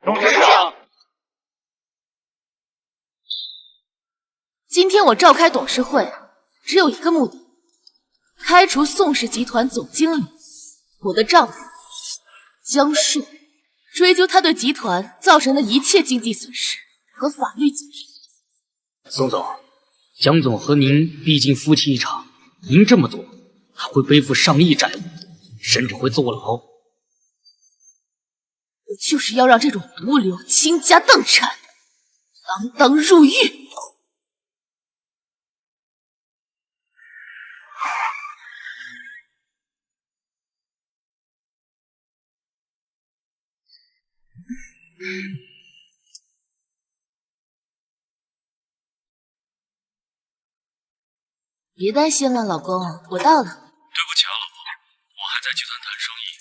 董事长，今天我召开董事会，只有一个目的：开除宋氏集团总经理我的丈夫江硕，追究他对集团造成的一切经济损失和法律责任。宋总，江总和您毕竟夫妻一场，您这么做还会背负上亿债务，甚至会坐牢。我就是要让这种毒瘤倾家荡产，锒铛入狱。别担心了，老公，我到了。对不起啊，老婆，我还在集团谈生意，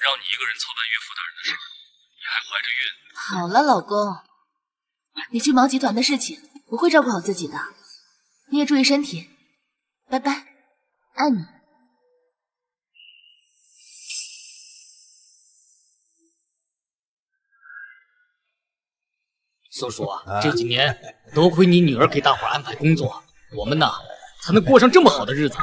让你一个人操办岳父大人的事，你还怀着孕。好了，老公，你去忙集团的事情，我会照顾好自己的。你也注意身体，拜拜，爱你。宋叔啊，这几年多亏你女儿给大伙安排工作，我们呢才能过上这么好的日子。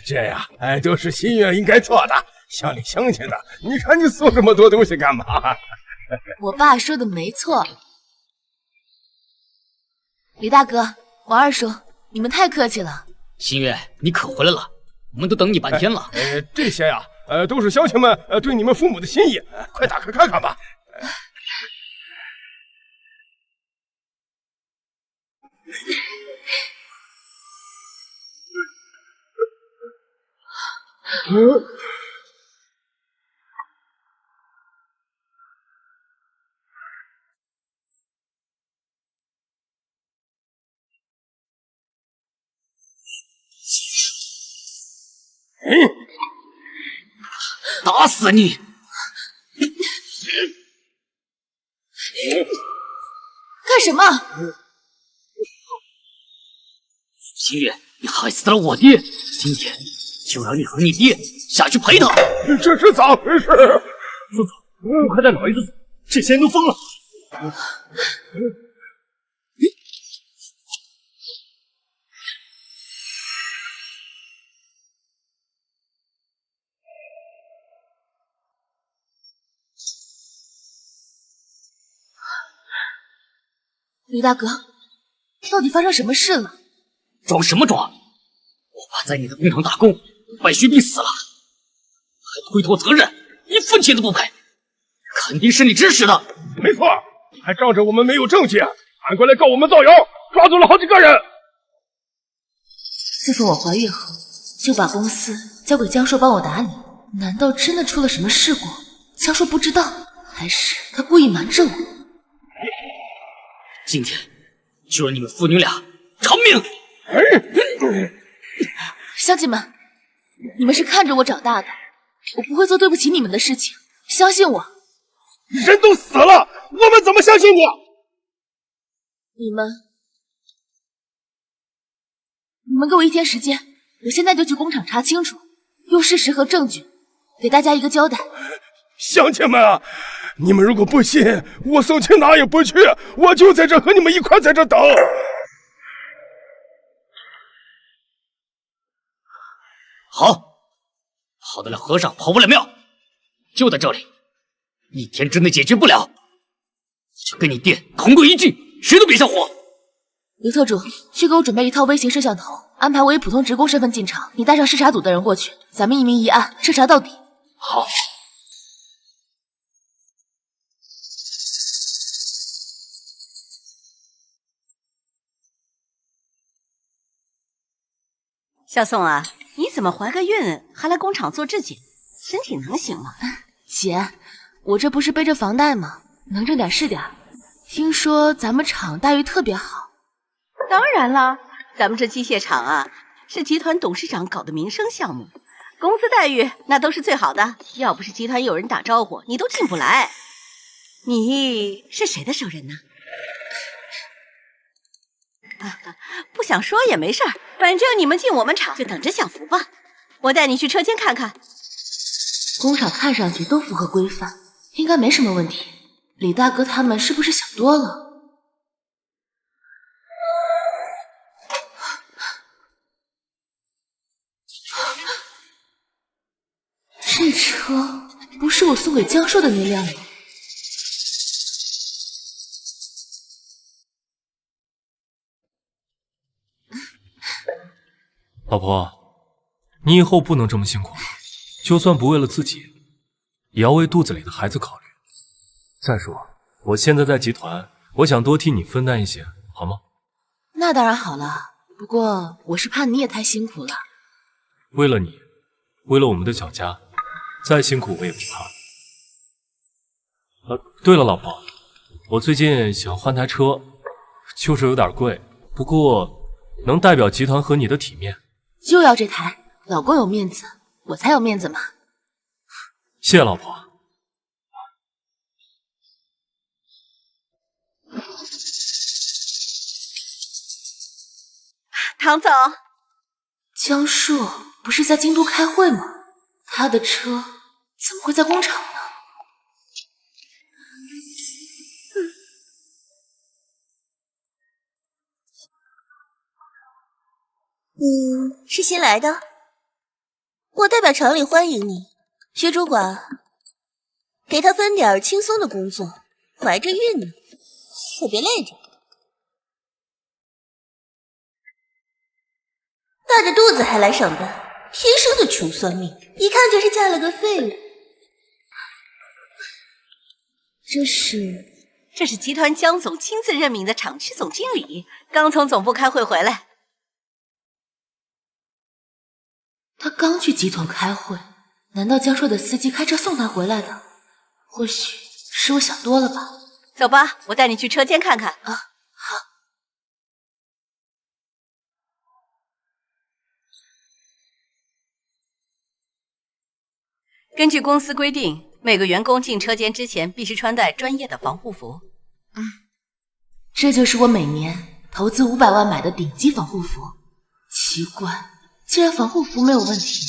这呀，都是心月应该做的。像你乡亲的，你看你送这么多东西干嘛？我爸说的没错。李大哥，王二叔，你们太客气了。心月，你可回来了，我们都等你半天了。这些呀，都是乡亲们对你们父母的心意，快打开看看吧。打死你！干什么？心月，你害死了我爹，今天就让你和你爹下去赔他。这是咋回事？宋总，你快带老爷子走，这些人都疯了。李大哥，到底发生什么事了？装什么装？我爸在你的工厂打工，败血病死了，还推脱责任，一分钱都不赔，肯定是你指使的。没错，还仗着我们没有证据，反过来告我们造谣，抓走了好几个人。自从我怀孕后，就把公司交给江硕帮我打理。难道真的出了什么事故？江硕不知道，还是他故意瞒着我？今天就让你们父女俩偿命！乡亲们，你们是看着我长大的，我不会做对不起你们的事情，相信我。人都死了，我们怎么相信你？你们给我1天时间，我现在就去工厂查清楚，用事实和证据给大家一个交代。乡亲们啊，你们如果不信，我宋青哪也不去，我就在这和你们一块在这等。好得了和尚跑不了庙，就在这里，1天之内解决不了，就跟你爹同归于尽，谁都别想活。刘特助，去给我准备一套微型摄像头，安排我以普通职工身份进场，你带上视察组的人过去，咱们一明一暗，彻查到底。好。小宋啊，你怎么怀个孕还来工厂做质检？身体能行吗？姐，我这不是背着房贷吗？能挣点是点。听说咱们厂待遇特别好。当然了，咱们这机械厂啊，是集团董事长搞的民生项目，工资待遇那都是最好的。要不是集团有人打招呼，你都进不来。你是谁的熟人呢？不想说也没事儿，反正你们进我们厂就等着享福吧。我带你去车间看看。工厂看上去都符合规范，应该没什么问题。李大哥他们是不是想多了？这车不是我送给江硕的那辆吗？老婆，你以后不能这么辛苦了，就算不为了自己，也要为肚子里的孩子考虑。再说，我现在在集团，我想多替你分担一些，好吗？那当然好了，不过我是怕你也太辛苦了。为了你，为了我们的小家，再辛苦我也不怕。对了，老婆，我最近想换台车，就是有点贵，不过能代表集团和你的体面。就要这台，老公有面子，我才有面子嘛。谢谢老婆。唐总，江硕不是在京都开会吗？他的车怎么会在工厂呢？是新来的？我代表厂里欢迎你，薛主管，给他分点轻松的工作，怀着孕呢，可别累着。大着肚子还来上班，天生的穷酸命，一看就是嫁了个废物。这是集团江总亲自任命的厂区总经理，刚从总部开会回来。他刚去集团开会，难道江硕的司机开车送他回来的？或许是我想多了吧。走吧，我带你去车间看看。啊，好。根据公司规定，每个员工进车间之前必须穿戴专业的防护服。这就是我每年投资500万买的顶级防护服。奇怪，既然防护服没有问题，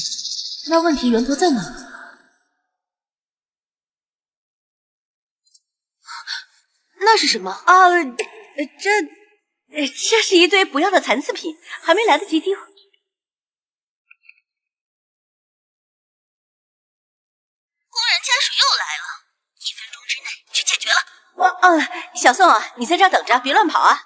那问题源头在哪儿？那是什么？啊，这是一堆不要的残次品，还没来得及丢。工人家属又来了，1分钟之内去解决了。小宋啊，你在这儿等着，别乱跑啊。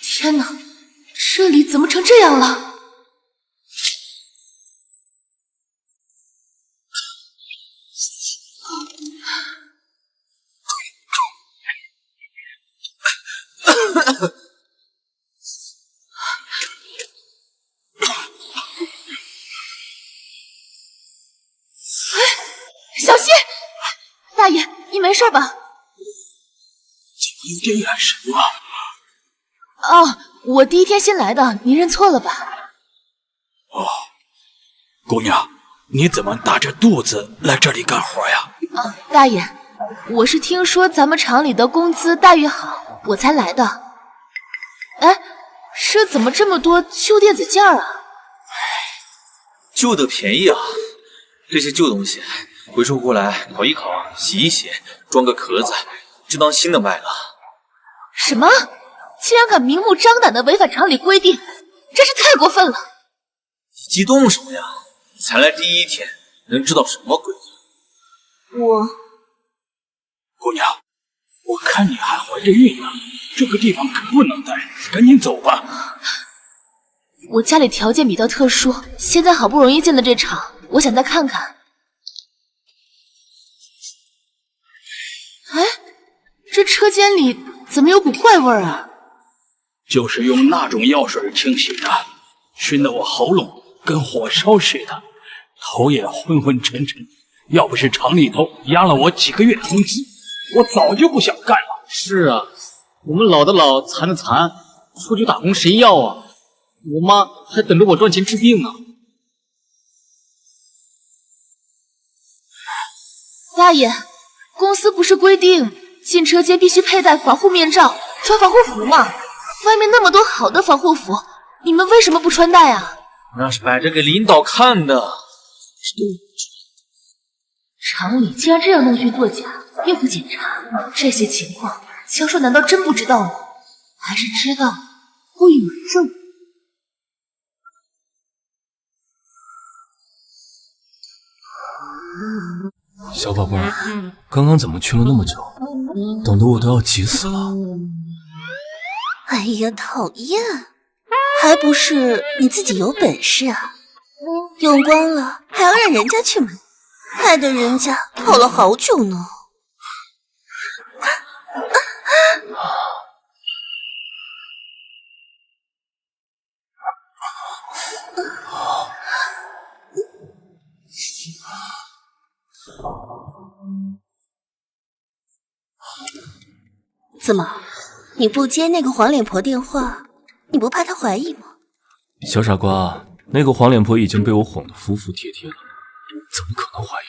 天哪，这里怎么成这样了？小心！大爷，你没事吧？怎么有点眼神啊？哦，我第一天新来的，您认错了吧？哦，姑娘，你怎么大着肚子来这里干活呀？大爷，我是听说咱们厂里的工资待遇好，我才来的。哎，这怎么这么多旧电子件啊？旧的便宜啊，这些旧东西回收过来烤一烤，洗一洗，装个壳子，就当新的卖了。什么？竟然敢明目张胆的违反厂里规定，真是太过分了！你激动什么呀？你才来第一天，能知道什么规矩？姑娘，我看你还怀着孕呢，这个地方可不能待，赶紧走吧。我家里条件比较特殊，现在好不容易进了这厂，我想再看看。哎，这车间里怎么有股怪味啊？就是用那种药水清洗的，熏得我喉咙跟火烧似的，头也昏昏沉沉。要不是厂里头压了我几个月工资，我早就不想干了。是啊，我们老的老，残的残，出去打工谁要啊？我妈还等着我赚钱治病呢。大爷，公司不是规定进车间必须佩戴防护面罩、穿防护服吗？外面那么多好的防护服，你们为什么不穿戴啊？那是摆着给领导看的。厂里竟然这样弄虚作假，应付检查，这些情况，销售难道真不知道吗？还是知道故意瞒着我？小宝贝儿，刚刚怎么去了那么久？等得我都要急死了。哎呀，讨厌！还不是你自己有本事啊！用光了还要让人家去买，害得人家跑了好久呢。怎么，你不接那个黄脸婆电话，你不怕她怀疑吗？小傻瓜，那个黄脸婆已经被我哄得服服帖帖了，怎么可能怀疑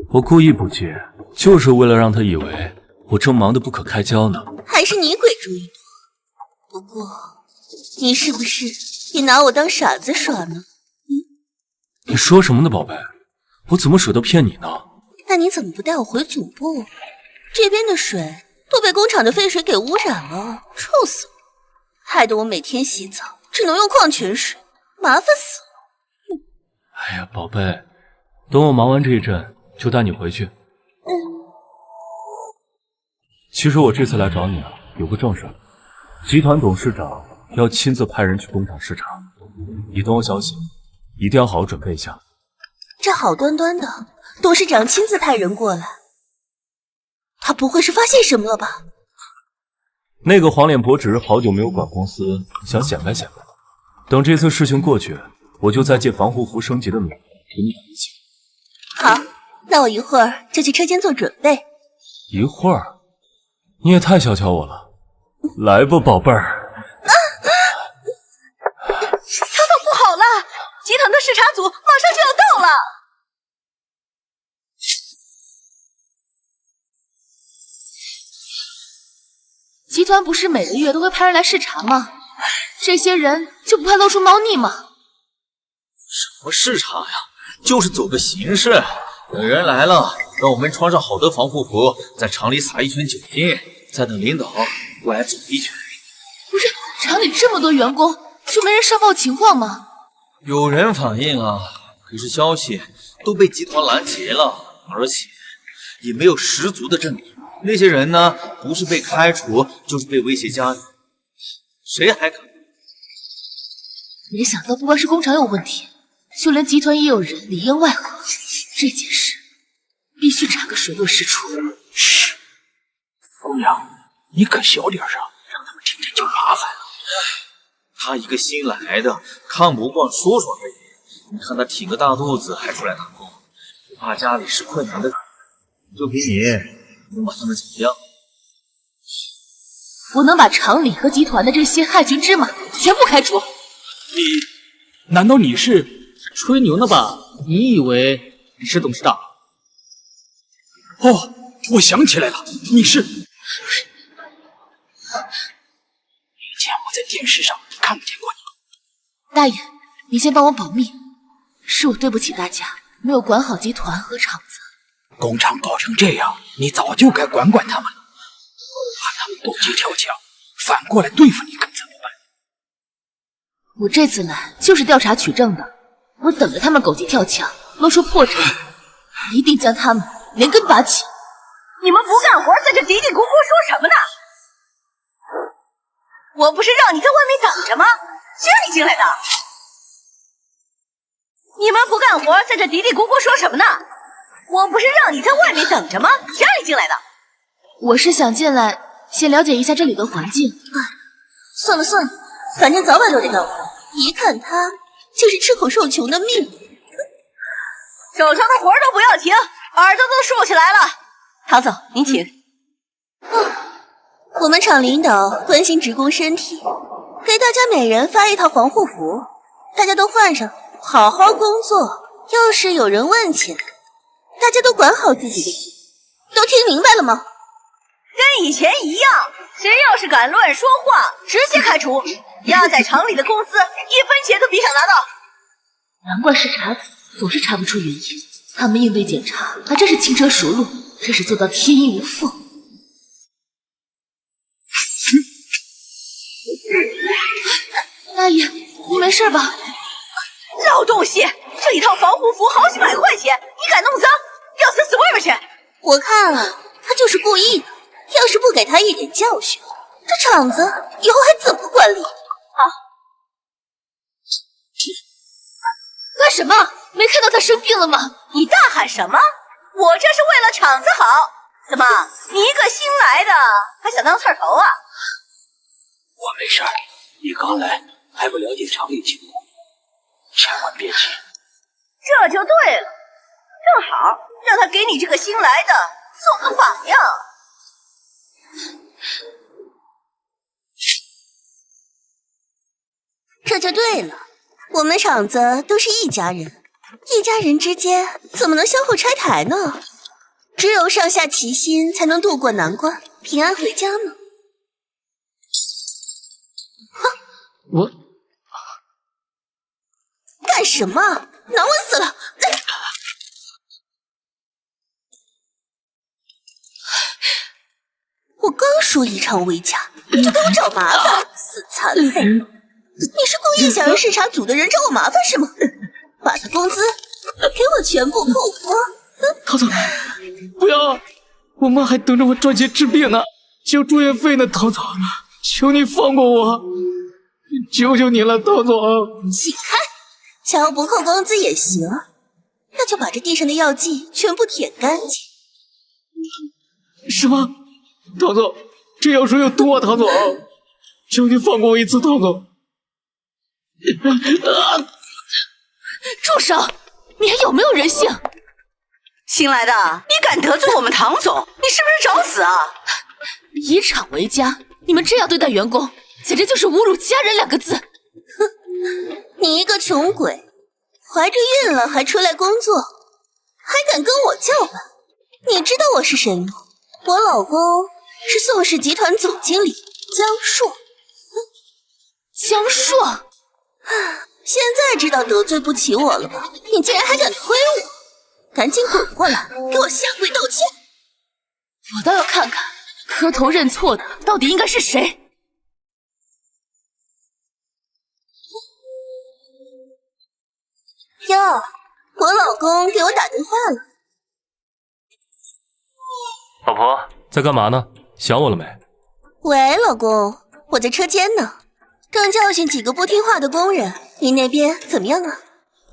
我？我故意不接，就是为了让她以为我正忙得不可开交呢。还是你鬼主意多。不过，你是不是也拿我当傻子耍呢？你说什么呢，宝贝？我怎么舍得骗你呢？那你怎么不带我回总部？这边的水都被工厂的废水给污染了，臭死了，害得我每天洗澡只能用矿泉水，麻烦死了。哎呀，宝贝，等我忙完这一阵就带你回去。其实我这次来找你啊，有个正事，集团董事长要亲自派人去工厂视察，你等我消息，一定要好好准备一下。这好端端的，董事长亲自派人过来，他不会是发现什么了吧？那个黄脸婆只是好久没有管公司，想显摆显摆。等这次事情过去，我就再借防护服升级的名义给你打一气。好，那我一会儿就去车间做准备。一会儿？你也太小瞧我了。来吧，宝贝儿。曹总不好了，集团的视察组马上就要到了。集团不是每个月都会派人来视察吗？这些人就不怕露出猫腻吗？什么视察呀？就是走个形式。等人来了，让我们穿上好的防护服，在厂里撒一圈酒精，再等领导过来走一圈。不是，厂里这么多员工，就没人上报情况吗？有人反映了，可是消息都被集团拦截了，而且也没有十足的证据。那些人呢，不是被开除，就是被威胁加人，谁还敢？没想到不光是工厂有问题，就连集团也有人里应外合。这件事必须查个水落石出。嘘，姑娘，你可小点声，让他们听见就麻烦了。他一个新来的，看不惯说说而已。你看他挺个大肚子还出来打工，不怕家里是困难的，就凭你能把他们怎么样？我能把厂里和集团的这些害群之马全部开除。难道你是吹牛呢吧？你以为你是董事长？哦，我想起来了，你是……以前我在电视上看见过你。大爷，你先帮我保密，是我对不起大家，没有管好集团和厂子。工厂搞成这样，你早就该管管他们了。怕他们斗鸡跳墙，反过来对付你，可怎么办？我这次来就是调查取证的，我等着他们狗急跳墙，露出破绽，一定将他们连根拔起。你们不干活，在这嘀嘀咕咕说什么呢？我不是让你在外面等着吗？谁让你进来的？你们不干活，在这嘀嘀咕咕说什么呢？我不是让你在外面等着吗？谁让你进来的？我是想进来，先了解一下这里的环境。算了算了，反正早晚都得干活，一看他就是吃口受穷的命。手上的活都不要停，耳朵都竖起来了。陶总，您请。我们厂领导关心职工身体，给大家每人发一套防护服，大家都换上，好好工作。要是有人问起来，大家都管好自己的嘴，都听明白了吗？跟以前一样，谁要是敢乱说话，直接开除。压在厂里的工资，1分钱都别想拿到。难怪视察组总是查不出原因，他们应对检查还真是轻车熟路，真是做到天衣无缝。大爷，你没事吧？老东西，这一套防护服好几百块钱，你敢弄脏，要死外边去！我看啊，他就是故意的。要是不给他一点教训，这厂子以后还怎么管理？干什么？没看到他生病了吗？你大喊什么？我这是为了厂子好。怎么，你一个新来的还想当刺头啊？我没事儿，你刚来还不了解厂里情况，千万别急。这就对了，正好让他给你这个新来的做个榜样。这就对了，我们厂子都是一家人，一家人之间怎么能相互拆台呢？只有上下齐心，才能渡过难关，平安回家呢。我干什么？难闻死了！我刚说一场为家，你就给我找麻烦，死残废！你是故意想让视察组的人找我麻烦是吗？把他工资给我全部扣光！陶总，不要！我妈还等着我赚钱治病呢，交住院费呢。陶总，求你放过我，求求你了，陶总！起开！想要不扣工资也行，那就把这地上的药剂全部舔干净。什么？陶总，这药水有毒啊！陶总，求你放过我一次，陶总！住手！你还有没有人性？新来的，你敢得罪我们唐总，你是不是找死啊？以厂为家，你们这样对待员工，简直就是侮辱家人2个字。哼，你一个穷鬼，怀着孕了还出来工作，还敢跟我叫板？你知道我是谁吗？我老公是宋氏集团总经理江硕。江硕，现在知道得罪不起我了吧？你竟然还敢推我！赶紧滚过来，给我下跪道歉！我倒要看看磕头认错的到底应该是谁。哟，我老公给我打电话了。老婆，在干嘛呢？想我了没？喂，老公，我在车间呢，正教训几个不听话的工人。你那边怎么样啊？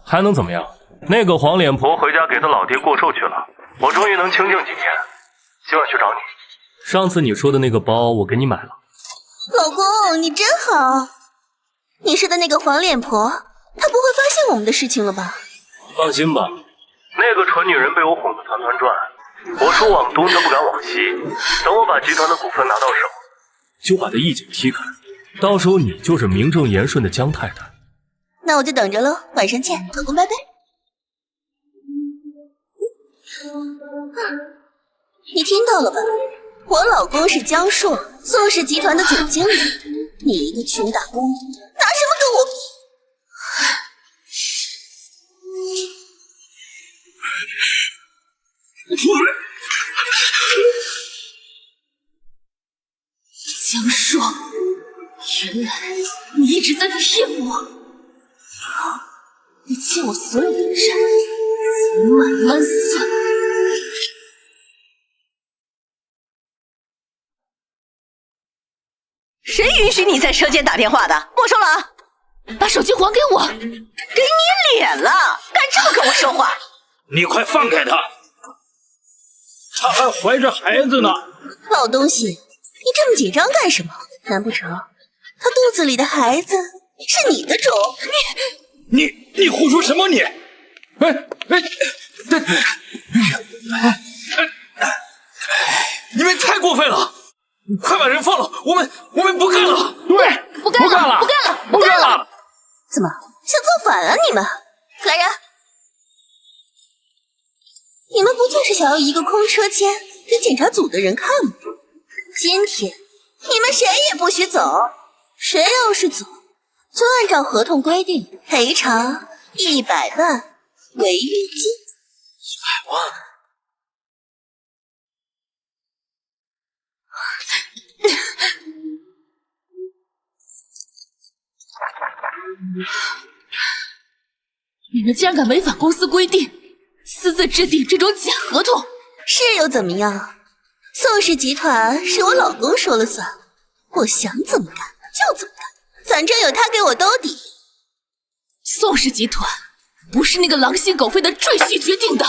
还能怎么样？那个黄脸婆回家给她老爹过寿去了，我终于能清静几天。今晚去找你。上次你说的那个包我给你买了。老公，你真好。你说的那个黄脸婆，她不会发现我们的事情了吧？放心吧，那个蠢女人被我哄得团团转。我说往东，她不敢往西。等我把集团的股份拿到手，就把她一脚踢开。到时候你就是名正言顺的江太太。那我就等着喽，晚上见，老公拜拜。你听到了吧？我老公是江硕，宋氏集团的总经理。你一个穷打工，拿什么跟我比？江硕，原来你一直在骗我！你欠我所有的债，今晚完算！谁允许你在车间打电话的？没收了啊！把手机还给我！给你脸了，敢这么跟我说话？你快放开他，他还怀着孩子呢。老东西，你这么紧张干什么？难不成他肚子里的孩子是你的种？你胡说什么你？你们太过分了！快把人放了，我们不干了！对，不干了！怎么想造反啊你们？来人！你们不就是想要一个空车间给检查组的人看吗？今天你们谁也不许走，谁要是走，就按照合同规定赔偿100万违约金。100万？你们竟然敢违反公司规定，私自制定这种假合同！是又怎么样？宋氏集团是我老公说了算，我想怎么干就怎么干，反正有他给我兜底。宋氏集团不是那个狼心狗肺的赘婿决定的。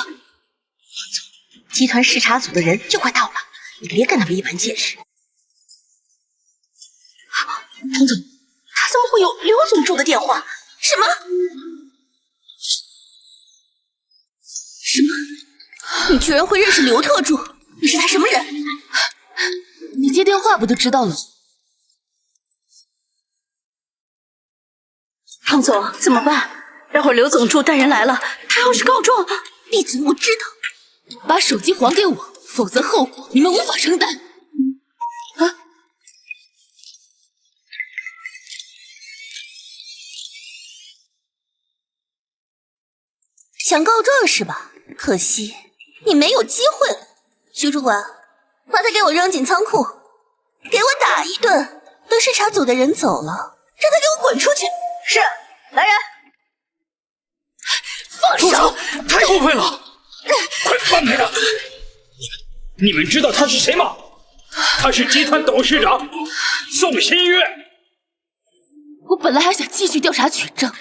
集团视察组的人就快到了，你别跟他们一般见识。唐总，他怎么会有刘总助的电话？什么？你居然会认识刘特助？你是他什么人？你接电话不就知道了？唐总，怎么办？待会儿刘总助带人来了，他要是告状……闭嘴！我知道。把手机还给我，否则后果你们无法承担。想告状是吧？可惜你没有机会了。徐主管，把他给我扔进仓库，给我打一顿。等视察组的人走了，让他给我滚出去。是，来人！放手！太过分了！快放开他！你们知道他是谁吗？他是集团董事长宋新月。我本来还想继续调查取证，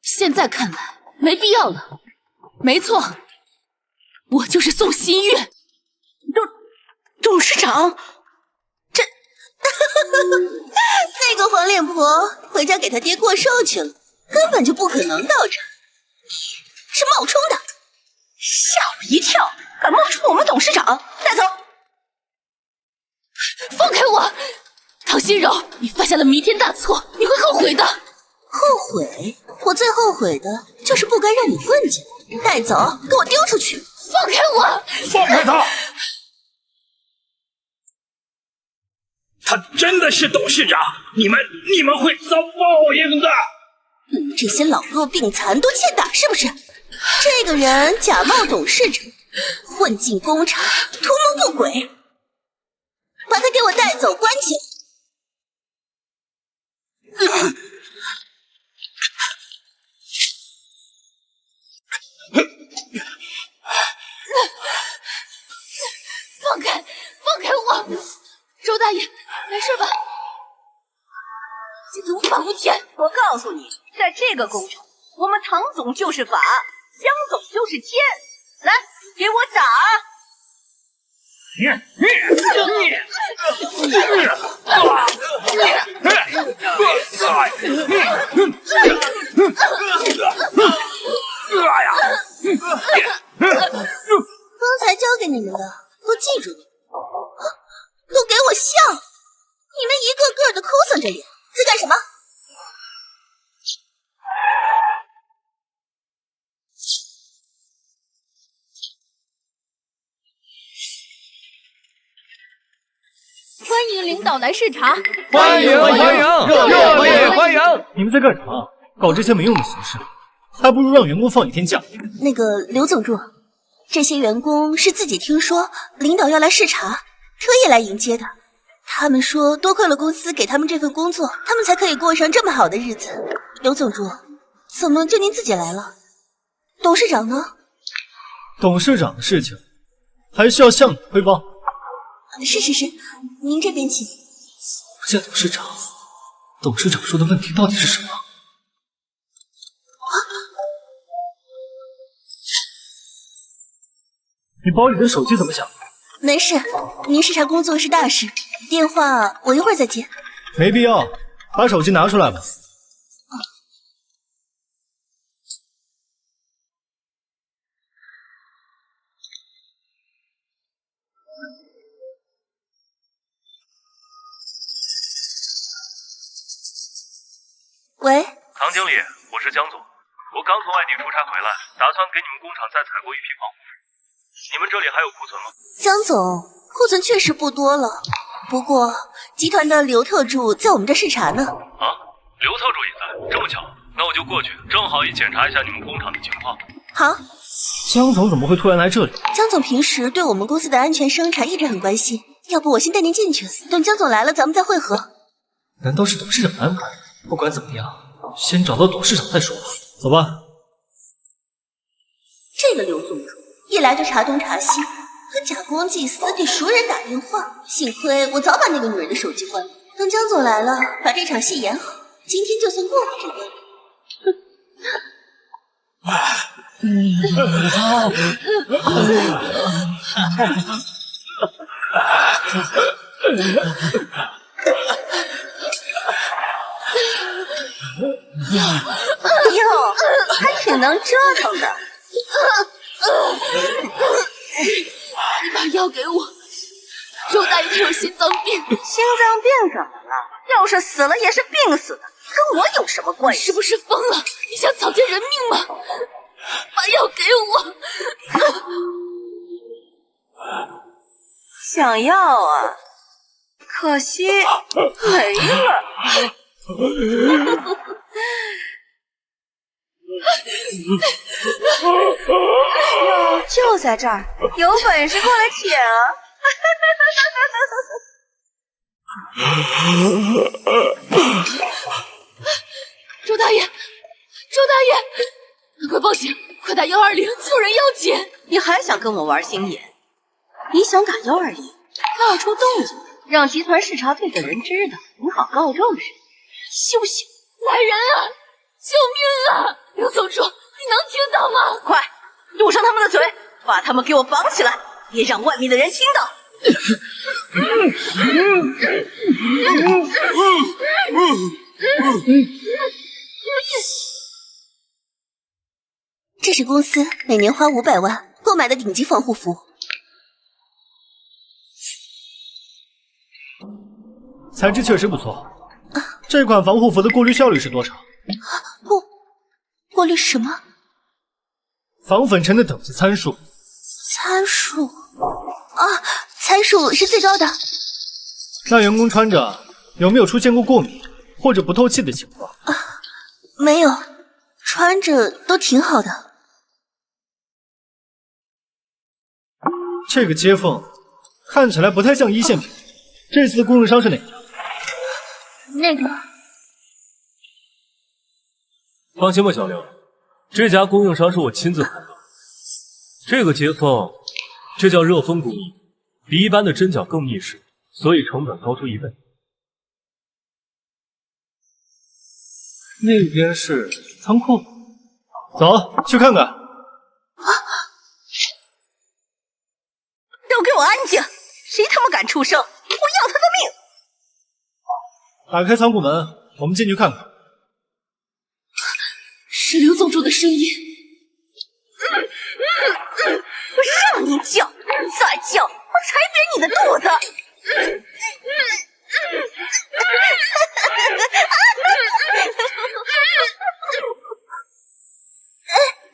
现在看来没必要了。没错，我就是宋新月。董事长，这那个黄脸婆回家给他爹过寿去了，根本就不可能到这儿。是冒充的，吓我一跳！敢冒充我们董事长，带走！放开我！唐心柔，你犯下了弥天大错，你会后悔的。后悔？我最后悔的就是不该让你混进来。带走，给我丢出去！放开我！放开他！他真的是董事长，你们会遭报应的！你们这些老弱病残都欠打是不是？这个人假冒董事长，混进工厂，图谋不轨，把他给我带走，关起来。放开我！周大爷，没事吧？今天无法无天。我告诉你，在这个工厂，我们唐总就是法，江总就是天。来，给我打！刚才教给你们的，都记住了。都给我笑！你们一个个的哭丧着脸，在干什么？欢迎领导来视察。欢迎欢迎，热烈欢迎！你们在干什么？搞这些没用的形式，还不如让员工放一天假。那个刘总助，这些员工是自己听说领导要来视察，特意来迎接的。他们说多亏了公司给他们这份工作，他们才可以过上这么好的日子。刘总助，怎么就您自己来了？董事长呢？董事长的事情还需要向你汇报？是，您这边请。不见董事长，董事长说的问题到底是什么？你包里的手机怎么响？没事，您视察工作是大事，电话我一会儿再接。没必要，把手机拿出来吧。喂，唐经理，我是江总，我刚从外地出差回来，打算给你们工厂再采购一批防护服。你们这里还有库存吗？江总，库存确实不多了，不过集团的刘特助在我们这视察呢。啊，刘特助也在，这么巧，那我就过去，正好也检查一下你们工厂的情况。好。江总怎么会突然来这里？江总平时对我们公司的安全生产一直很关心，要不我先带您进去，等江总来了咱们再会合。难道是董事长安排？不管怎么样，先找到董事长再说吧。走吧。这个刘总主一来就查东查西，和假公济私给熟人打电话，幸亏我早把那个女人的手机关了。等江总来了，把这场戏演好，今天就算过了这关。哟，还挺能折腾的。你把药给我，周大爷他有心脏病。心脏病怎么了？要是死了也是病死的，跟我有什么关系？是不是疯了？你想草菅人命吗？把药给我！想要啊，可惜没了。药就在这儿，有本事过来舔啊！周大爷，周大爷，快报警！快打120，救人要紧！你还想跟我玩心眼？你想打120，闹出动静，让集团视察队的人知道，你好告状是？休息！来人啊！救命啊！刘总主，你能听到吗？快堵上他们的嘴，把他们给我绑起来，别让外面的人听到。这是公司每年花500万购买的顶级防护服。材质确实不错。这款防护服的过滤效率是多少？过滤什么？防粉尘的等级参数。参数？啊，参数是最高的。那员工穿着有没有出现过过敏或者不透气的情况？没有，穿着都挺好的。这个接缝看起来不太像一线品。这次的供应商是哪家？那个。放心吧，小刘，这家供应商是我亲自判断。这个接缝，这叫热风工艺，比一般的针脚更密实，所以成本高出1倍。那边是仓库，走去看看。都给我安静！谁他妈敢出声，我要他的命！打开仓库门，我们进去看看。是刘总主的声音。我让你叫，再叫我踩扁你的肚子！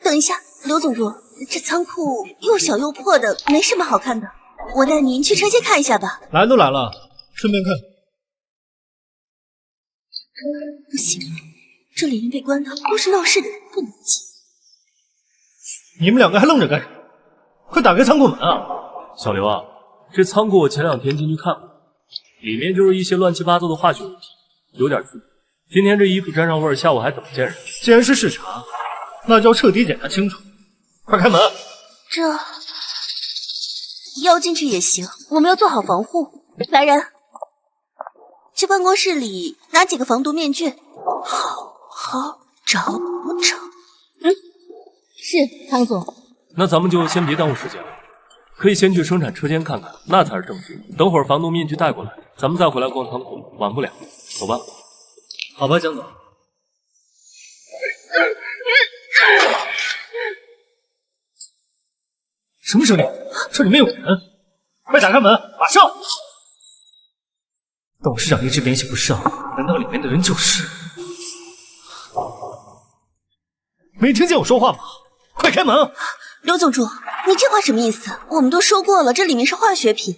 等一下，刘总主，这仓库又小又破的，没什么好看的。我带您去车间看一下吧。来都来了，顺便看。不行，这里人被关的都是闹事的人，不能进。你们两个还愣着干什么？快打开仓库门啊！小刘啊，这仓库我前2天进去看过，里面就是一些乱七八糟的化学物体，有点刺。今天这衣服沾上味儿，下午还怎么见人？既然是视察，那就要彻底检查清楚。快开门！这要进去也行，我们要做好防护。来人，去办公室里拿几个防毒面具，好好找找。是，汤总。那咱们就先别耽误时间了，可以先去生产车间看看，那才是正事。等会儿防毒面具带过来，咱们再回来逛仓库，晚不了。走吧。好吧，江总。什么声音？这里面有人！快打开门，马上！董事长一直联系不上，难道里面的人就是？没听见我说话吗？快开门！刘总助，你这话什么意思？我们都说过了，这里面是化学品，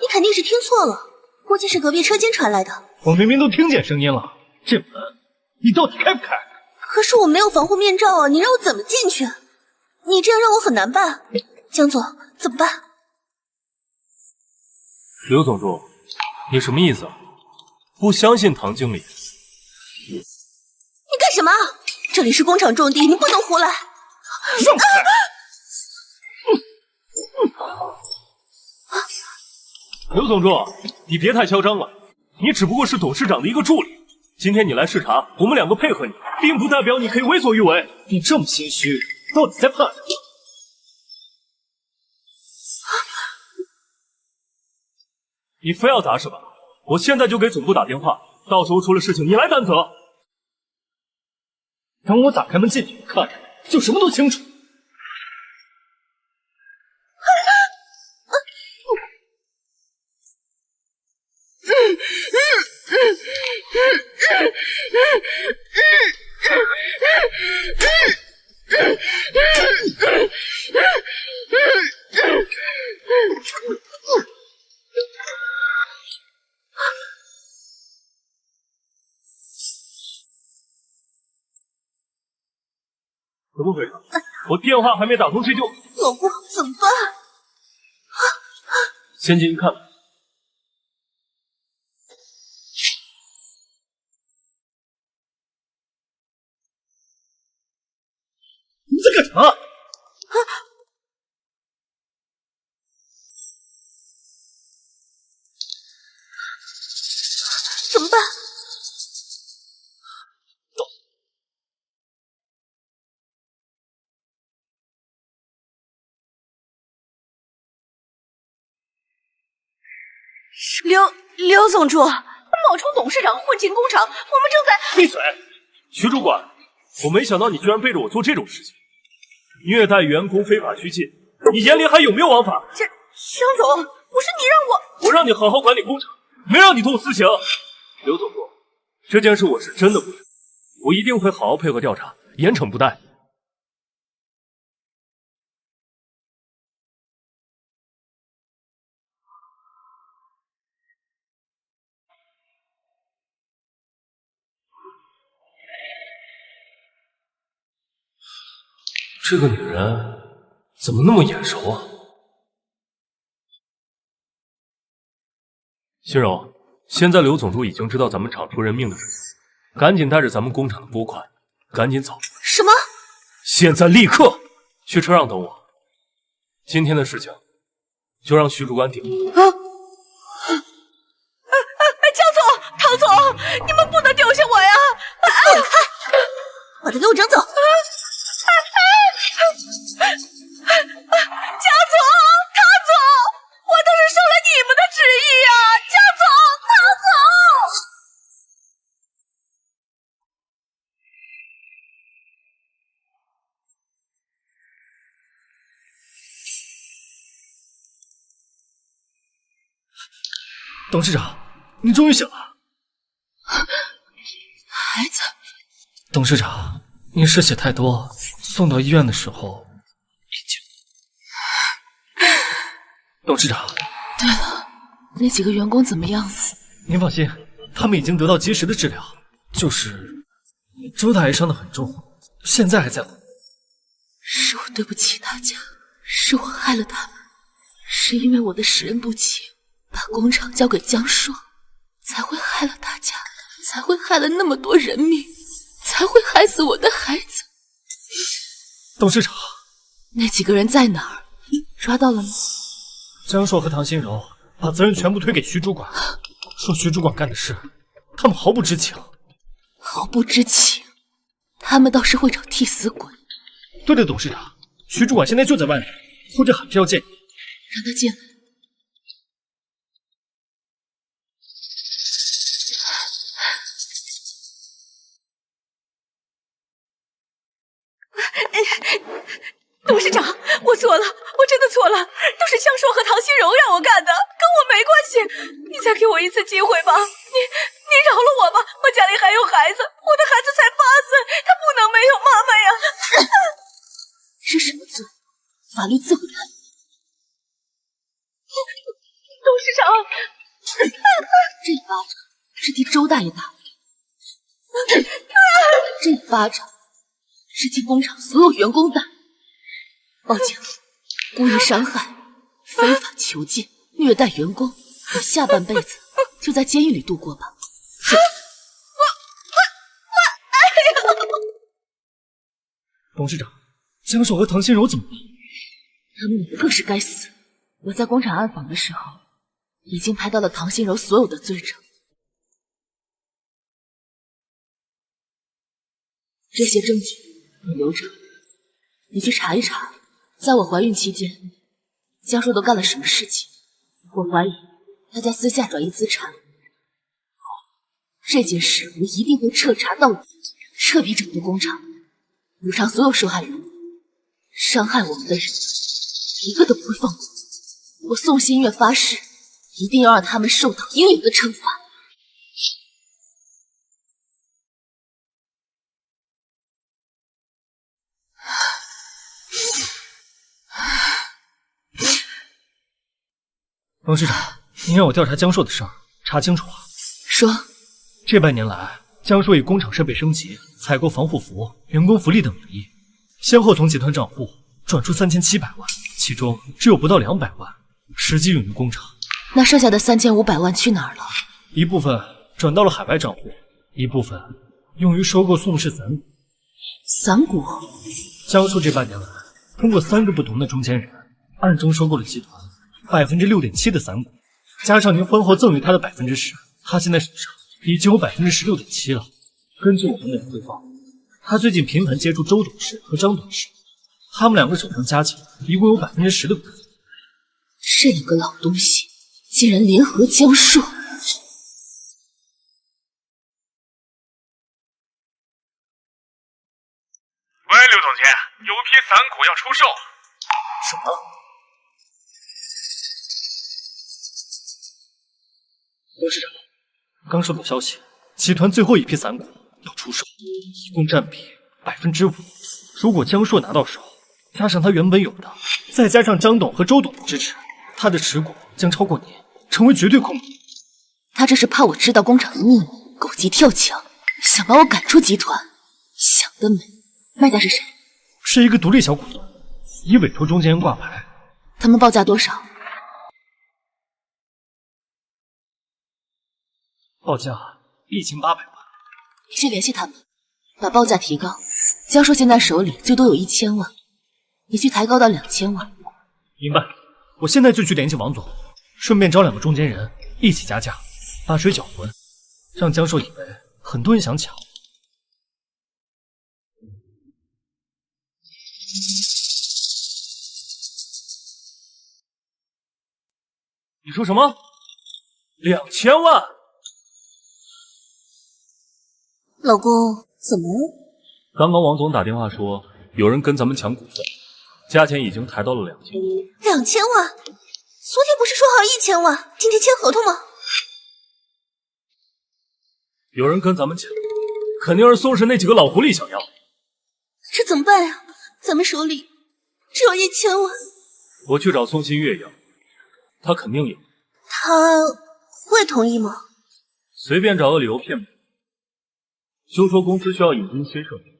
你肯定是听错了，估计是隔壁车间传来的。我明明都听见声音了，这门你到底开不开？可是我没有防护面罩啊，你让我怎么进去？你这样让我很难办。江总，怎么办？刘总助，你什么意思啊？不相信唐经理？你干什么？这里是工厂重地，你不能胡来。让开！刘总助，你别太嚣张了，你只不过是董事长的一个助理。今天你来视察，我们两个配合你，并不代表你可以为所欲为。你这么心虚，到底在怕什么？你非要砸是吧？我现在就给总部打电话，到时候出了事情你来担责。等我打开门进去看，就什么都清楚。怎么回事？我电话还没打通，这就……老公，怎么办？先进去看看。你在干什么？怎么办？刘总助，冒充董事长混进工厂，我们正在……闭嘴！徐主管，我没想到你居然背着我做这种事情，虐待员工、非法拘禁，你眼里还有没有王法？江总，不是你让我让你好好管理工厂，没让你动私刑。刘总助，这件事我是真的不知道，我一定会好好配合调查，严惩不贷。这个女人怎么那么眼熟啊？心柔，现在刘总助已经知道咱们厂出人命的事情，赶紧带着咱们工厂的拨款，赶紧走。什么？现在立刻去车上等我。今天的事情就让徐主管顶。江总、唐总，你们不能丢下我呀！滚开！把他给我整走！江总、唐总，我都是受了你们的旨意呀！江总、唐总。董事长，你终于醒了。孩子，董事长，您失血太多，送到医院的时候已经……董事长，对了，那几个员工怎么样了？您放心，他们已经得到及时的治疗，就是周大爷伤得很重，现在还在乎。是我对不起大家，是我害了他们，是因为我的识人不清，把工厂交给江硕，才会害了大家，才会害了那么多人命，才会害死我的孩子。董事长，那几个人在哪儿？抓到了吗？江硕和唐心柔把责任全部推给徐主管，说徐主管干的事，他们毫不知情。毫不知情？他们倒是会找替死鬼。对的，董事长，徐主管现在就在外面，或者喊着要见你。让他进来。董事长，我错了，我真的错了，都是江硕和唐心柔让我干的，跟我没关系。你再给我一次机会吧，你饶了我吧，我家里还有孩子，我的孩子才8岁，他不能没有妈妈呀。是什么罪？法律自会判。董事长，这一巴掌是替周大爷打的，这一巴掌是替工厂所有员工打的。报警，故意伤害、非法囚禁、虐待员工，你下半辈子就在监狱里度过吧。是。董事长，江硕和唐心柔怎么了？他们两个更是该死。我在工厂暗访的时候，已经拍到了唐心柔所有的罪证。这些证据你留着，你去查一查，在我怀孕期间，江硕都干了什么事情。我怀疑他在私下转移资产。这件事我一定会彻查到底，彻底整顿工厂，补偿所有受害人。伤害我们的人，一个都不会放过。我宋新月发誓，一定要让他们受到应有的惩罚。董事长，您让我调查江硕的事儿，查清楚了。说，这半年来，江硕以工厂设备升级、采购防护服、员工福利等名义，先后从集团账户转出3700万，其中只有不到200万实际用于工厂。那剩下的3500万去哪儿了？一部分转到了海外账户，一部分用于收购宋氏散股。散股？江硕这半年来，通过3个不同的中间人，暗中收购了集团6.7%的散股，加上您婚后赠予他的10%，他现在手上已经有16.7%了。根据我们的人汇报，他最近频繁接触周董事和张董事，他们2个手上加起来一共有10%的股份。这两个老东西竟然联合江硕！喂，刘总监，有批散股要出售。什么？董事长，刚收到消息，集团最后一批散股要出售，一共占比5%。如果江硕拿到手，加上他原本有的，再加上张董和周董的支持，他的持股将超过您，成为绝对控股。他这是怕我知道工厂的秘密，狗急跳墙，想把我赶出集团。想得美！卖家是谁？是一个独立小股东，以委托中间人挂牌。他们报价多少？报价1800万。你去联系他们，把报价提高。江硕现在手里最多有1000万，你去抬高到2000万。明白，我现在就去联系王总，顺便找2个中间人一起加价，把水搅浑，让江硕以为很多人想抢。你说什么？2000万？老公，怎么了？刚刚王总打电话说，有人跟咱们抢股份，价钱已经抬到了2000。2000万？昨天不是说好1000万？今天签合同吗？有人跟咱们抢，肯定是宋氏那几个老狐狸想要。这怎么办呀？咱们手里只有1000万。我去找宋新月要，他肯定有。他会同意吗？随便找个理由骗骗。就说公司需要引进新设备。您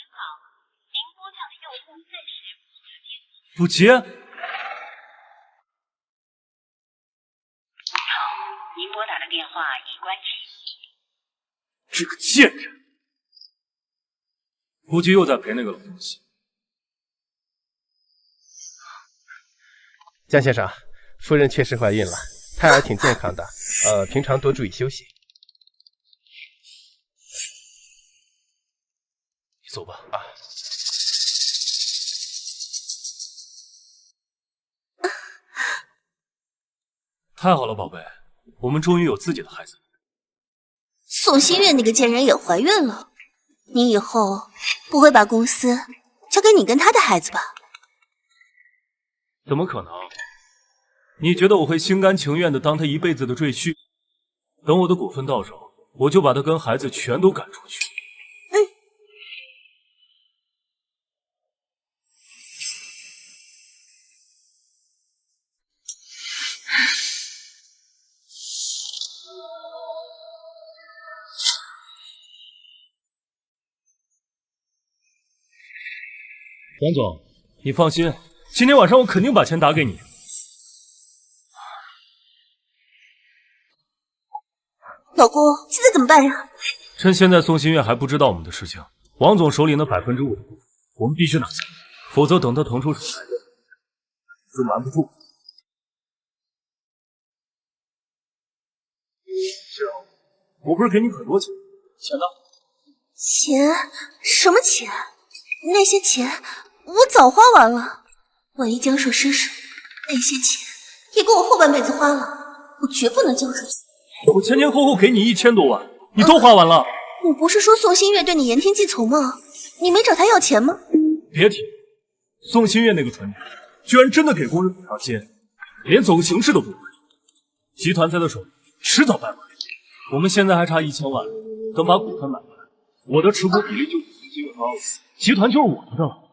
好，您拨打的用户暂时不接。您拨打的电话已关机。这个贱人，估计又在陪那个老东西。江先生，夫人确实怀孕了，胎儿挺健康的，平常多注意休息。你走吧。太好了，宝贝，我们终于有自己的孩子了。宋新月那个贱人也怀孕了，你以后不会把公司交给你跟他的孩子吧？怎么可能？你觉得我会心甘情愿的当他一辈子的赘婿？等我的股份到手，我就把他跟孩子全都赶出去。王总，你放心，今天晚上我肯定把钱打给你。老公，现在怎么办呀？趁现在宋新月还不知道我们的事情，王总手里那5%的股份，我们必须拿下，否则等他腾出手来，就瞒不住。是啊，我不是给你很多钱，钱呢？钱？什么钱？那些钱我早花完了。万一江硕失手，那些钱也够我后半辈子花了。我绝不能交出去。我前前后后给你1000多万，你都花完了。你不是说宋新月对你言听计从吗？你没找他要钱吗？别提，宋新月那个蠢女人，居然真的给工人补偿金，连走个形式都不会。集团在他手里，迟早败完。我们现在还差1000万，等把股份买回来，我的持股比例就比宋新月高了，集团就是我的了。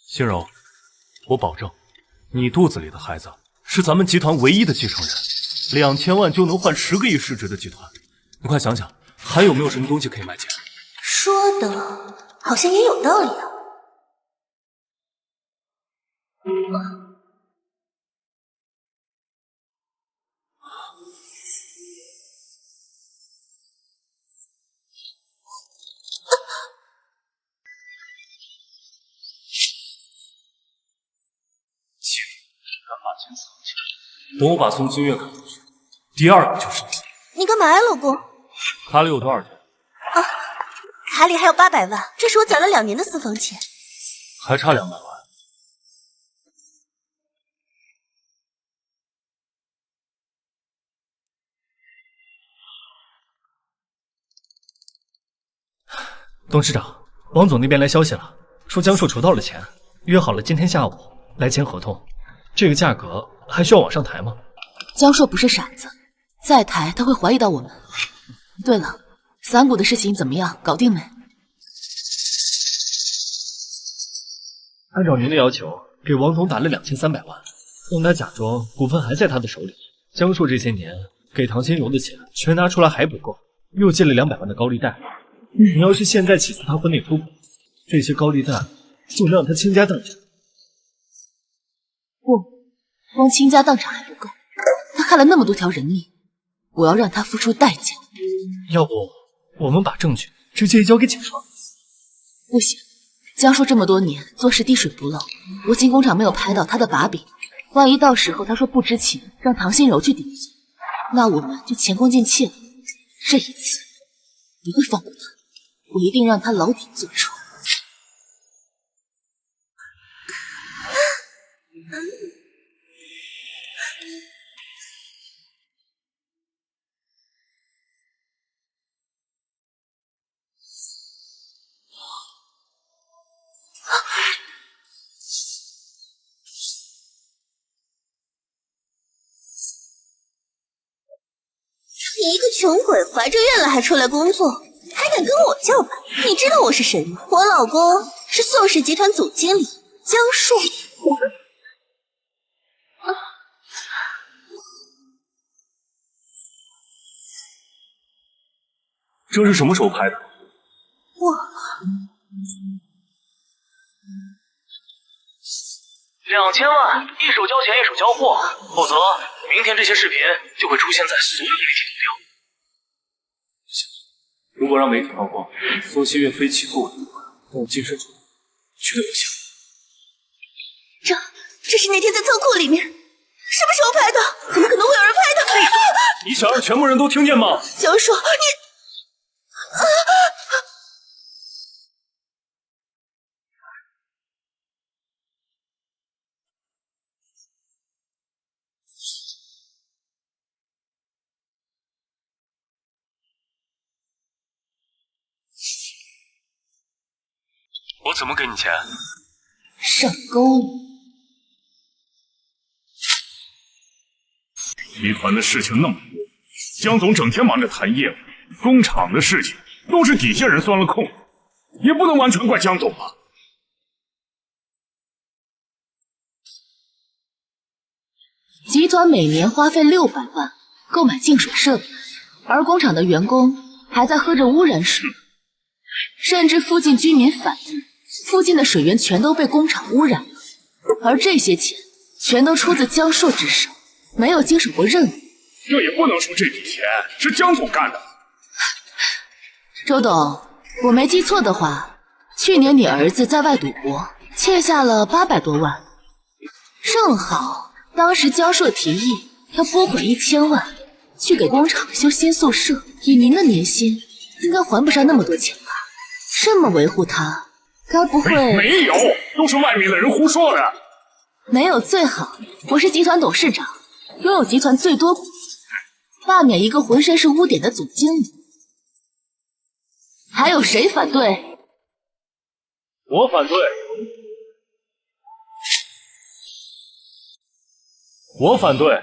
心柔，我保证，你肚子里的孩子是咱们集团唯一的继承人，2000万就能换10个亿市值的集团。你快想想，还有没有什么东西可以卖钱？说的好像也有道理啊。把钱藏起来，等我把宋新月赶出去，第二个就是你。你干嘛呀，老公？卡里有多少钱？啊，卡里还有800万，这是我攒了2年的私房钱。还差200万。董事长，王总那边来消息了，说江硕筹到了钱，约好了今天下午来签合同。这个价格还需要往上抬吗？江硕不是傻子，再抬他会怀疑到我们。对了，散股的事情怎么样？搞定没？按照您的要求，给王总打了2300万，让他假装股份还在他的手里。江硕这些年给唐心柔的钱全拿出来还不够，又借了200万的高利贷。你要是现在起诉他婚内出轨，这些高利贷就能让他倾家荡产。不，光倾家荡产还不够，他害了那么多条人命，我要让他付出代价。要不我们把证据直接交给警方？不行，江硕这么多年做事滴水不漏，国金工厂没有拍到他的把柄，万一到时候他说不知情，让唐心柔去顶罪，那我们就前功尽弃了。这一次不会放过他，我一定让他牢底坐穿。你一个穷鬼怀着孕了还出来工作，还敢跟我叫板？你知道我是谁吗？我老公是宋氏集团总经理江硕。这是什么时候拍的？我2000万，一手交钱一手交货，否则明天这些视频就会出现在所有的媒体头条。如果让媒体曝光，宋新月非起诉我的话，那我净身出户，绝对不行。这是那天在仓库里面，什么时候拍的？怎么可能会有人拍的？你想让全部人都听见吗？江硕，你我怎么给你钱？上钩了。集团的事情那么多，江总整天忙着谈业务，工厂的事情都是底下人钻了空子，也不能完全怪江总吧。集团每年花费600万购买净水设备，而工厂的员工还在喝着污染水。甚至附近居民反映，附近的水源全都被工厂污染了，而这些钱全都出自江硕之手，没有经手过任务。这也不能说这笔钱是江总干的。周董，我没记错的话，去年你儿子在外赌博，欠下了800多万，正好当时江硕提议要拨款1000万去给工厂修新宿舍，以您的年薪，应该还不上那么多钱吧？这么维护他，该不会……没有，都是外面的人胡说的。没有最好，我是集团董事长，拥有集团最多股份，罢免一个浑身是污点的总经理，还有谁反对？我反对。我反对。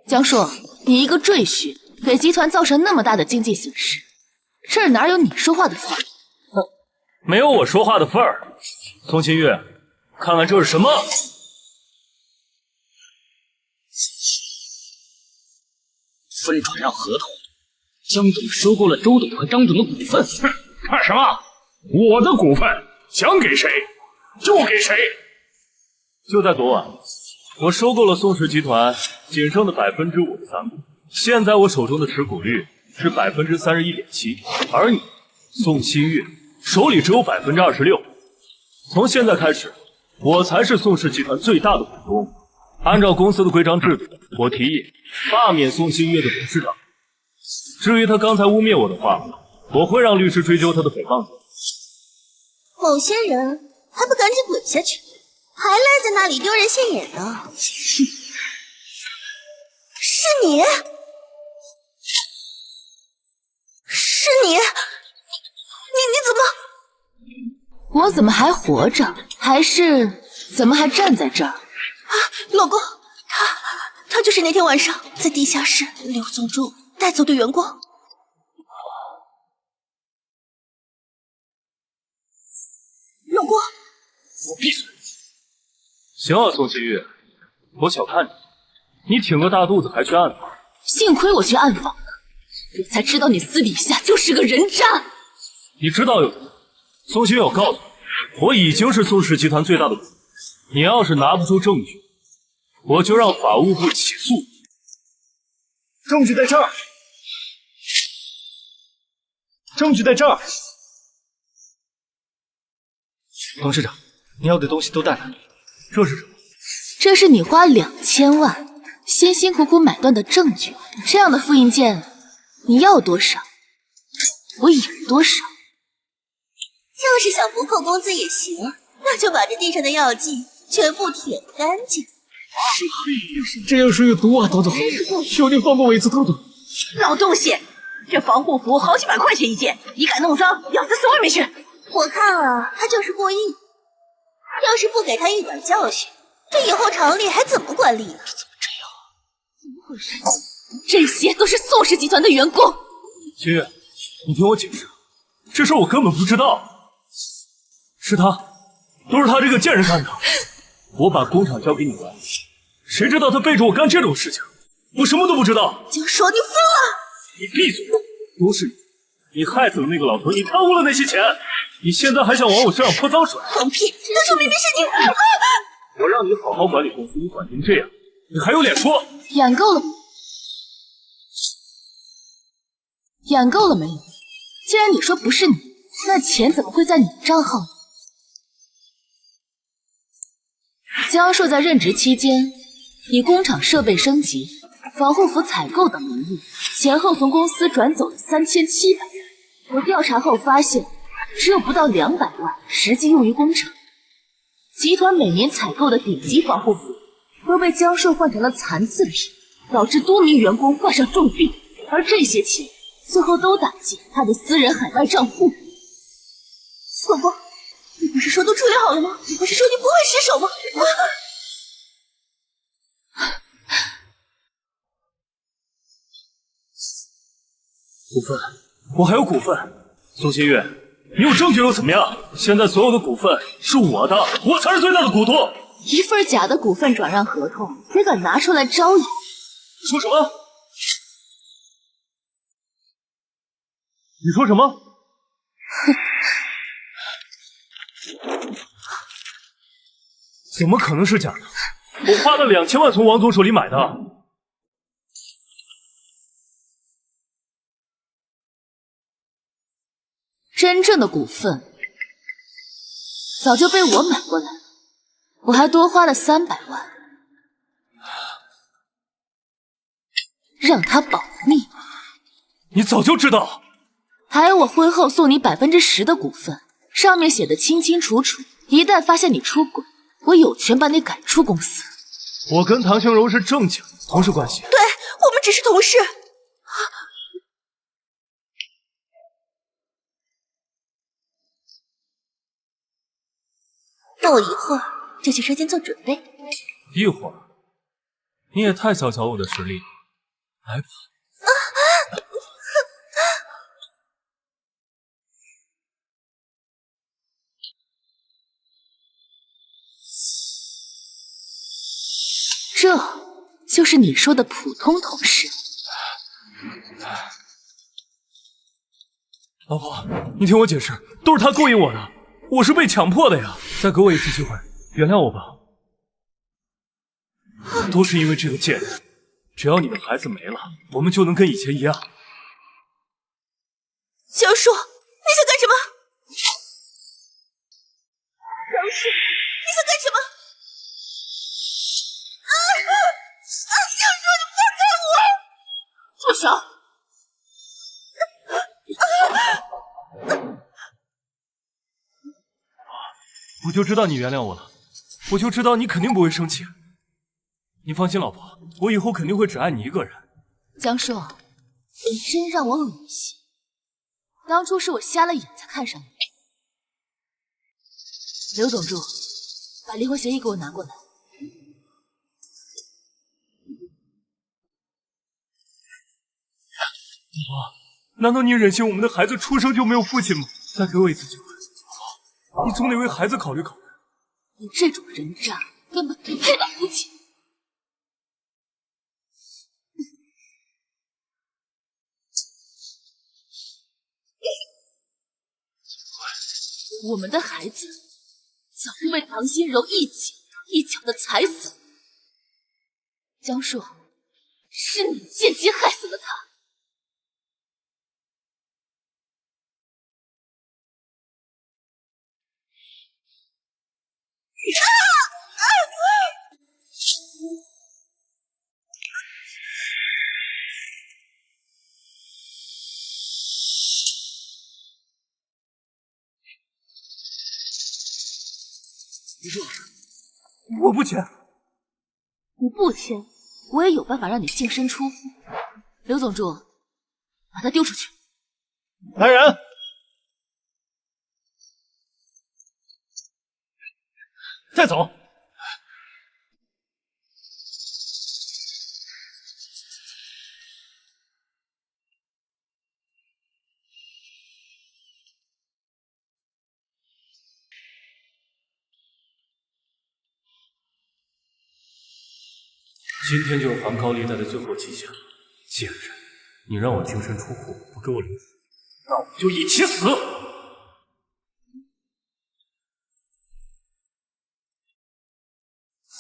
江硕，你一个赘婿，给集团造成那么大的经济损失，这儿哪有你说话的份儿？没有我说话的份儿。宋新月，看看这是什么？分转让合同，江总收购了周董和张总的股份。哼，看什么？我的股份想给谁就给谁。就在昨晚，我收购了宋氏集团仅剩的5%的散股，现在我手中的持股率是31.7%，而你宋新月手里只有26%。从现在开始，我才是宋氏集团最大的股东。按照公司的规章制度，我提议罢免宋新月的董事长。至于他刚才污蔑我的话，我会让律师追究他的诽谤罪。某些人还不赶紧滚下去，还赖在那里丢人现眼呢？是你，是你，你怎么？我怎么还活着？还是怎么还站在这儿？老公，他就是那天晚上在地下室刘宗柱带走的员工。老公，我闭嘴！行啊，宋新月，我小看你，你挺个大肚子还去暗访。幸亏我去暗访了，我才知道你私底下就是个人渣。你知道有多？宋新月，我告诉你，我已经是宋氏集团最大的股东。你要是拿不出证据，我就让法务部起诉你。证据在这儿，证据在这儿。董事长，你要的东西都带来了。这是什么？这是你花2000万辛辛苦苦买断的证据。这样的复印件，你要多少，我有多少。要是想不扣工资也行，那就把这地上的药剂全部舔干净。这药水有毒啊，董总，求您放过我一次，董总。老东西，这防护服好几百块钱一件，你敢弄脏，要死外面去！我看啊，他就是故意。要是不给他一点教训，这以后厂里还怎么管理啊？这怎么这样？怎么回事？这些都是宋氏集团的员工。新月，你听我解释，这事我根本不知道。是他，都是他这个贱人干的。我把工厂交给你管理，谁知道他背着我干这种事情，我什么都不知道。江硕，你疯了！你闭嘴！都是你，你害死了那个老头，你贪污了那些钱，你现在还想往我身上泼脏水？放屁！当初明明是你！我让你好好管理公司，你管成这样，你还有脸说？演够了没？演够了没有？既然你说不是你，那钱怎么会在你账号里？江硕在任职期间，以工厂设备升级、防护服采购等名义，前后从公司转走了3700万。我调查后发现，只有不到200万实际用于工厂。集团每年采购的顶级防护服都被江硕换成了残次品，导致多名员工患上重病，而这些钱最后都打进他的私人海外账户。老公，你不是说都处理好了吗？你不是说你不会失手吗？股份，我还有股份。宋新月，你有证据又怎么样？现在所有的股份是我的，我才是最大的股东。一份假的股份转让合同也敢拿出来招摇？说什么？你说什么？哼，怎么可能是假的？我花了2000万从王总手里买的。真正的股份早就被我买过来了，我还多花了300万，让他保密。你早就知道？还有我婚后送你10%的股份，上面写的清清楚楚，一旦发现你出轨，我有权把你赶出公司。我跟唐兴柔是正经同事关系。对，我们只是同事。那我一会儿就去车间做准备。一会儿？你也太小瞧我的实力了。来吧。这就是你说的普通同事。老婆，你听我解释，都是他勾引我的，我是被强迫的呀！再给我一次机会，原谅我吧。都是因为这个贱人，只要你的孩子没了，我们就能跟以前一样。江树，你想干什么？江树，你想干什么？江树，你放开我！住手！我就知道你原谅我了，我就知道你肯定不会生气。你放心，老婆，我以后肯定会只爱你一个人。江树，你真让我恶心。当初是我瞎了眼才看上你。刘总助，把离婚协议给我拿过来。老婆，难道你忍心我们的孩子出生就没有父亲吗？再给我一次机会，老婆，你总得为孩子考虑考虑。你这种人渣根本不配当父亲。我们的孩子早就被唐心柔一脚一脚的踩死。江树，是你间接害死了他。你说，我不签。你不签，我也有办法让你净身出户。刘总助，把他丢出去。来人！带走！今天就是还高利贷的最后期限了，贱人！你让我净身出户，不给我领死，那我们就一起死！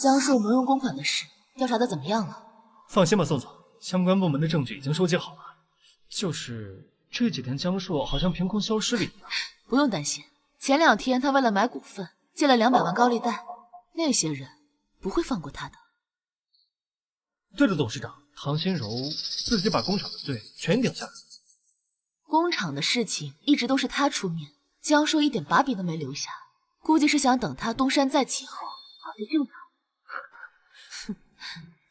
江树挪用公款的事调查的怎么样了？放心吧，宋总，相关部门的证据已经收集好了。就是这几天江树好像凭空消失了一样。不用担心，前2天他为了买股份借了200万高利贷，那些人不会放过他的。对了，董事长，唐心柔自己把工厂的罪全顶下来了。工厂的事情一直都是他出面，江树一点把柄都没留下，估计是想等他东山再起后好去救他。哼，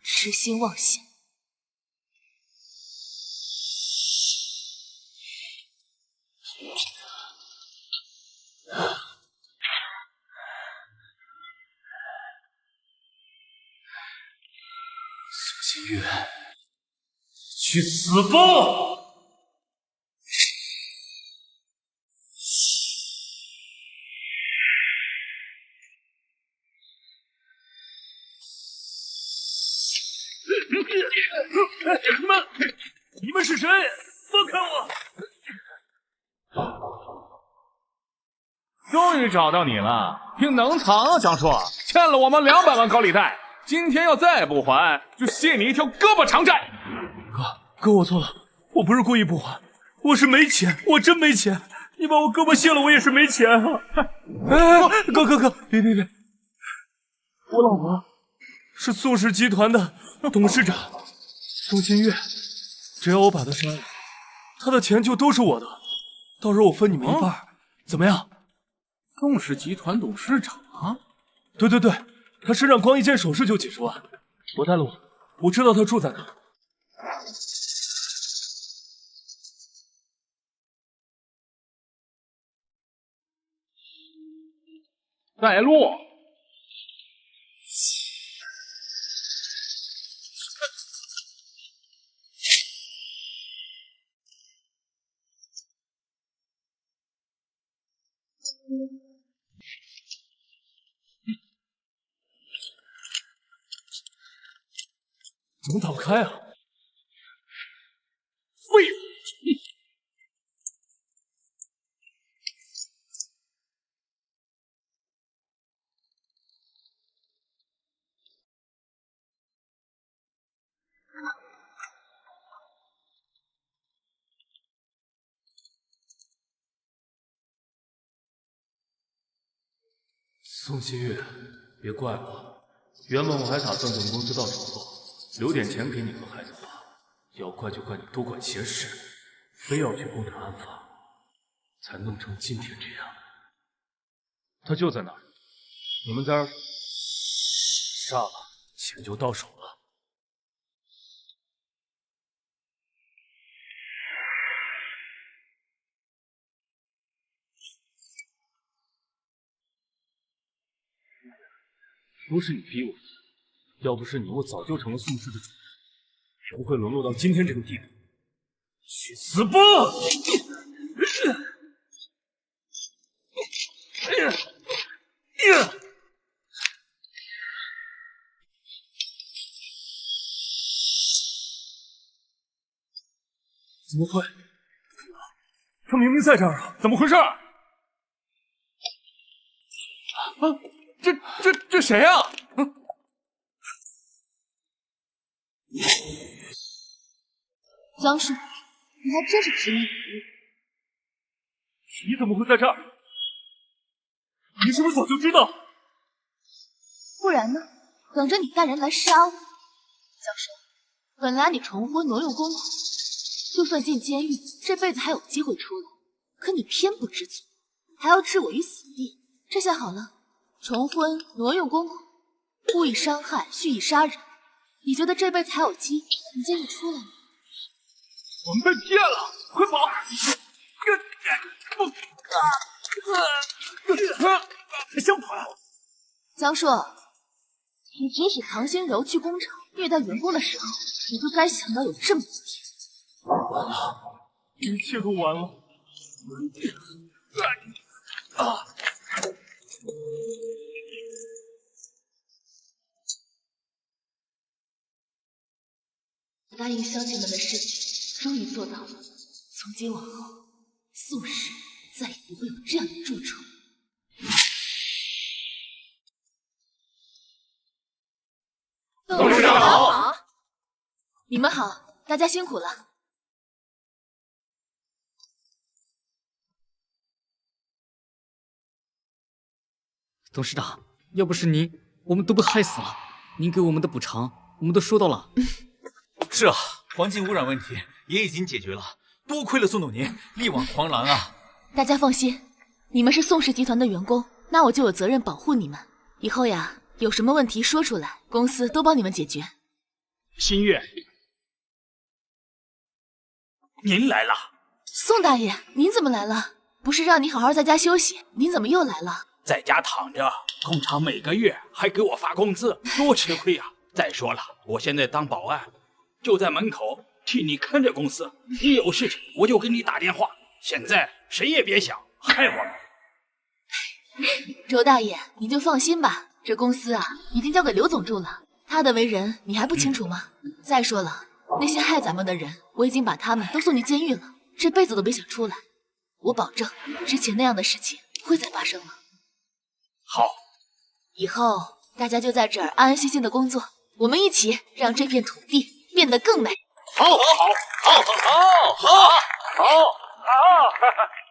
痴心妄想。苏新月，去死吧！你们是谁？放开我！终于找到你了，挺能藏啊，江叔，欠了我们200万高利贷，今天要再不还，就卸你一条胳膊长债。哥，我错了，我不是故意不还，我是没钱，我真没钱。你把我胳膊卸了，我也是没钱啊！哥，别，我老婆是宋氏集团的董事长宋新月，只要我把她杀了，她的钱就都是我的，到时候我分你们一半，怎么样？宋氏集团董事长？对，他身上光一件首饰就几十万。我带路，我知道他住在哪。带路。怎么打不开啊？废物！宋新月，别怪我，原本我还打算等公司到手后留点钱给你和孩子花，要怪就怪你多管闲事，非要去工厂安放，才弄成今天这样。他就在那儿，你们在这儿杀了，钱就到手了。都是你逼我的，要不是你，我早就成了宋氏的主人，不会沦落到今天这个地步。去死吧！怎么会？他明明在这儿啊！怎么回事？这谁啊？江氏，你还真是执迷不悟。你怎么会在这儿？你是不是早就知道？不然呢？等着你带人来杀我。江氏，本来你重婚挪用公款，就算进监狱，这辈子还有机会出来。可你偏不知足，还要置我于死地。这下好了。重婚、挪用公款、故意伤害、蓄意杀人，你觉得这辈子还有机会从监狱出来吗？我们被骗了，快跑！还想跑呀？江硕，你指使唐心柔去工厂虐待员工的时候，你就该想到有这么一天。完了，一切都完了。答应乡亲们的事情终于做到了，从今往后，宋氏再也不会有这样的住处。董事长好！你们好，大家辛苦了。董事长，要不是您，我们都被害死了。您给我们的补偿，我们都收到了。是啊，环境污染问题也已经解决了，多亏了宋董您力挽狂澜啊！大家放心，你们是宋氏集团的员工，那我就有责任保护你们。以后呀，有什么问题说出来，公司都帮你们解决。新月，您来了。宋大爷，您怎么来了？不是让你好好在家休息，您怎么又来了？在家躺着，工厂每个月还给我发工资，多吃亏呀！再说了，我现在当保安，就在门口替你看着公司，一有事情我就给你打电话。现在谁也别想害我们。周大爷，你就放心吧，这公司啊已经交给刘总住了，他的为人你还不清楚吗？再说了，那些害咱们的人，我已经把他们都送进监狱了，这辈子都别想出来。我保证，之前那样的事情不会再发生了。好，以后大家就在这儿安安心心的工作，我们一起让这片土地变得更美。好，好，好，好，好，好，好，好，好。